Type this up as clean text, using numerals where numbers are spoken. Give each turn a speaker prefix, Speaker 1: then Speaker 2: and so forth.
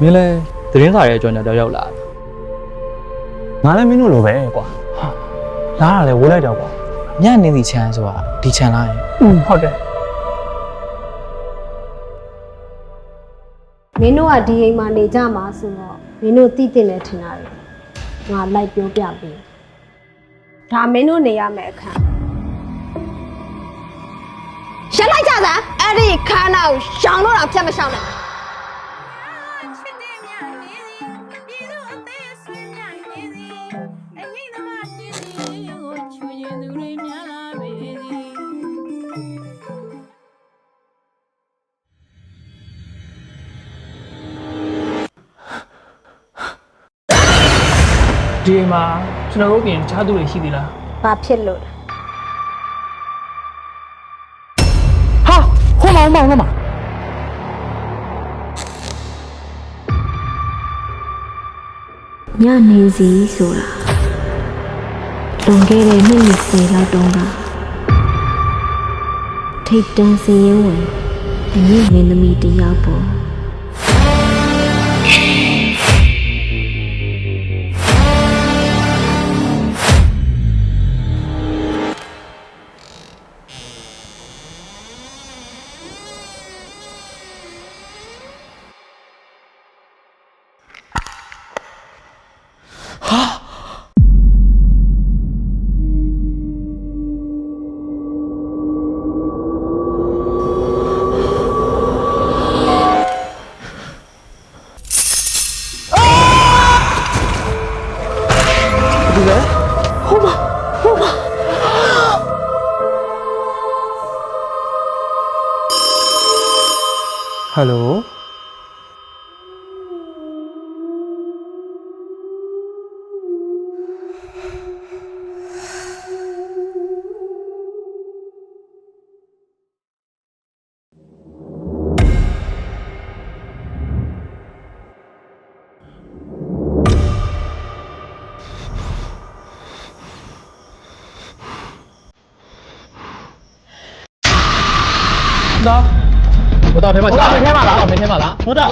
Speaker 1: မင်းလည်းသတင်းစာရဲ့အကြောင်းကြောင့်ရောက်လာတယ်
Speaker 2: ငါလည်းမင်းတို့လိုပဲကွာဟာလားလည်းဝေးလိုက်တော့ကွာ
Speaker 3: ညနေစီချမ်းဆိုတာဒီချမ်းလား
Speaker 2: ဟုတ်တယ်
Speaker 4: မင်းတို့ကဒီအိမ်မှာနေကြမှာဆိုတော့မင်းတို့သိတင်နေထင်တာလေငါလိုက်ပြောပြပေးဒါမင်းတို့နေရမယ့်အခါရှင်းလိုက်ကြစမ်းအဲ့ဒီခါနာကိုရှောင်းတော့ဖြတ်မရှောင်းနဲ့
Speaker 5: ဒီမှာကျွန်တော်တို့ပြင်တခြားသူတွေရှိသေးလား
Speaker 4: ဘာဖြစ်လို့လဲ
Speaker 5: ဟာဟိုမောင်မောင်မှာ
Speaker 6: ညနေစီဆိုတာလွန်ခဲ့တဲ့နှစ်20လောက်တုန်းကထိတ်တန့်စရင်ဝင်အမြင့်မင်းသမီးတစ်ယောက်ပေါ့
Speaker 2: ဟယ်လို
Speaker 5: တော့ဘုရားထဲမှာကြားထဲမှာလားမင်းထဲမှာလားဟုတ်တာ